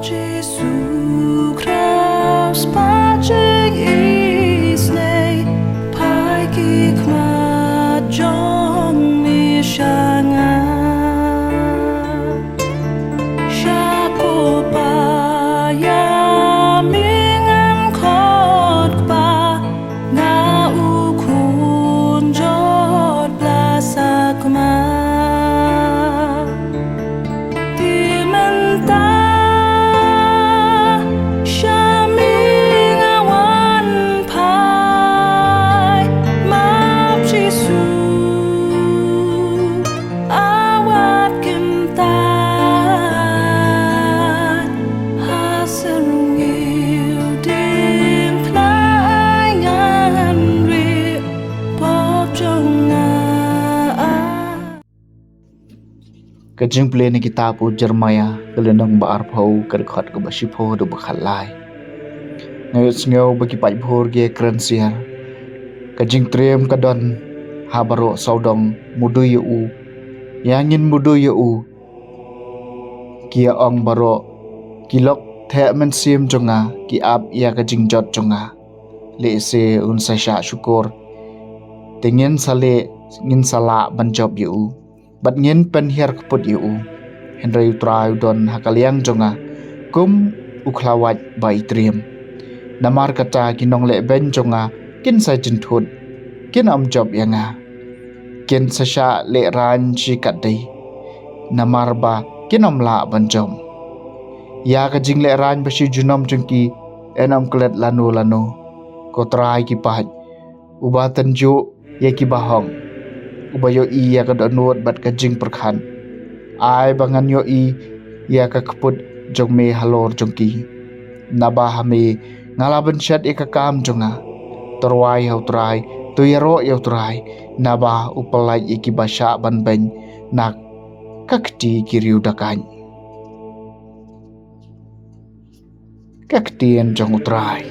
Jesu Christ patching isnei pai ki kma jong mi shanga shapo pa ya mingam khot pa na u kun jot plasa kma Ka Jingpule ni kita pu Jeremia kelenang ba arphau ka khot ka basipho do bakhalai ngai sngo bagi pai phor ge kransiar ka jingtrem ka don habaro saudong mudu yu yangin mudu yu kia ong baro kilok the men sim jonga ki ap ya ka jingjot jonga le se un sa sha syukur tingen sale ngin sala banjob yu bat ngin pen hiar kput yu henry utrai don hakaliang jonga kum ukhlawat bai trim namar kata kinong le ben jonga kin sa jinthut kin am job yanga kin sa sha le ran chi kadai namar ba kin am la banjom ya ka jing le ran ba shi junom jengki enam klet lanu ko trai ki pah ubatan jo ye ki bahong ubayo i ya ka donot bat ka jing perkhan ai bangan yo i ya ka kput jong me halor jongki naba hame ngalaban chat e ka kam jonga torwai hau trai to yaro yo trai naba upalai e ki basha ban ben nak kakti kiriu dakan kaktien jong utrai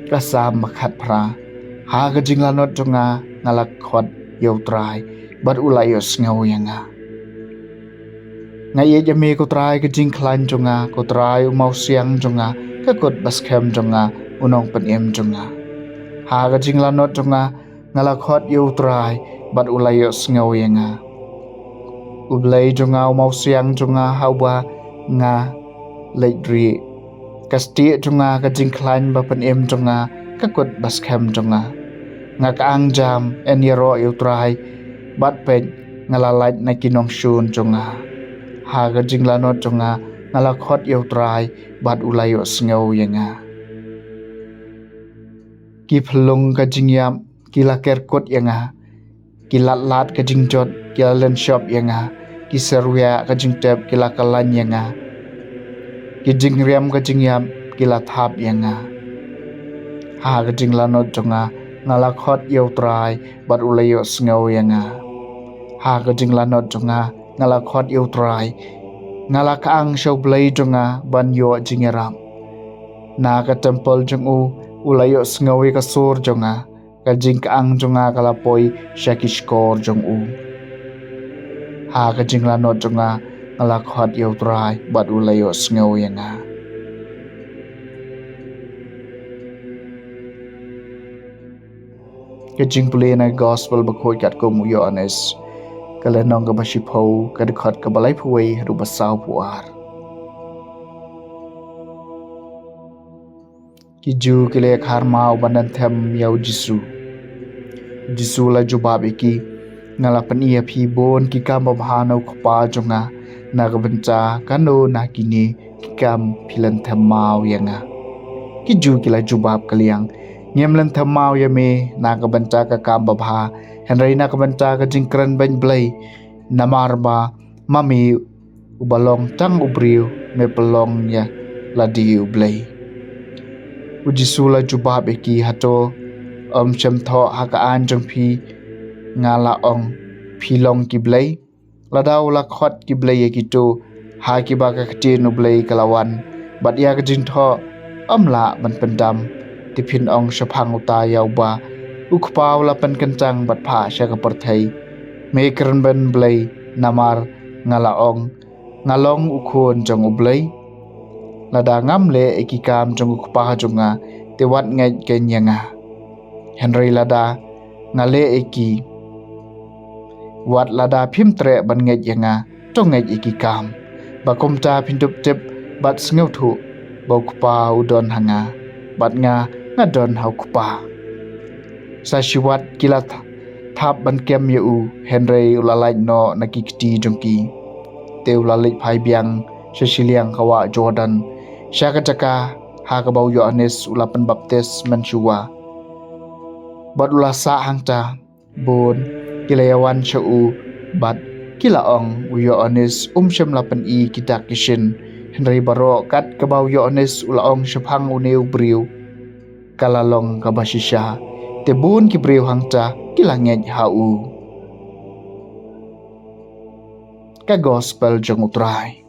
kasam makhat pra ha ka jinglanot jonga ngalak khot yo trai bat ulai yo sngo yanga ngai ye jame ko trai ka jing klan jonga ko trai mau siang jonga ka kot baskem jonga unong pen em jonga ha ka jinglanot jonga ngalak khot yo trai bat ulai yo sngo yanga ublai jonga mau siang jonga hawa nga leidri kasti jonga ka jing klan ba pen em jonga ka kot baskem jonga ngak ang jam en yero utrai bat pen ngalalait na kinong shun jonga ha ga jinglanot jonga ngalakhot utrai bat ulayo sngo yenga ki phlung ka jingyam ki laker kot yenga ki lat ka jingjot ki len shop yenga ki serwia ka jingtep ki lakalan yenga ki jingriam ka jingyam ki lathap yenga ha ga jinglanot jonga ngalakhot utrai bat ulayo sngo yenga ha ka jinglanot jonga ngalakhot utrai ngalakang show blai jonga ban yo jingeram na ka temple jongu ulayo sngo ka sur jonga ka jingkang jonga kalapoi shakishkor jongu ha ka jinglanot jonga ngalakhot utrai bat ulayo sngo yenga ke Jingpule na gospel bakhoi kat ko muyo anes kala nong ka basipho ka dikhat ka balai phuwei ru basaw puar ki ju kile khar mau banan them yau jisu la jubab ki ngala pania phi bon ki kam bhano khpa jonga na ka bancha kano na kini ki kam philan them mau yanga ki ju kila jubab kaliang Nyemlen thamau ya me na ka banca ka kam babha henry na ka banca ka jingkran ban blai namarba mami ubalong tang ubriu me pelong ya ladiu blai ujisula jubab eki hato chem tho haka an jong phi ngala ong philong ki blai ladau la khot ki blai eki to ha ki ba ka khti no blai kalawan bat ya ka jing tho amla ban pendam tipin ong shapang uta yau ba ukpaw la pen kencang bat pha sha ka parthai me kran ban blai namar ngalong ukhon jong ublay lada ngam le ekikam jong ukpa jonga tewat ngai kenyanga Henry lada ngale eki wat lada phimtre ban ngai yanga tong ngai ekikam bakomta pindup tip bat sngew thu bau kupa udon hanga bat nga ngadon hau kupa sa shiwat kilat thap ban kem yu Henry ulalai no nakikti jongki teu lalai phai biang sesiliang kawa Jordan syaka jaka ha kabau Yohanes ulapan baptis mensuwa bat ula sa hangta bon kilayawan syau bat kilaong Yohanes syam lapan i kita kishin Henry baro kat kabau Yohanes ulaong syapang uneu briu kalalong kabasisya tebun kibriu hangta kilanget hau ka gospel jong utrai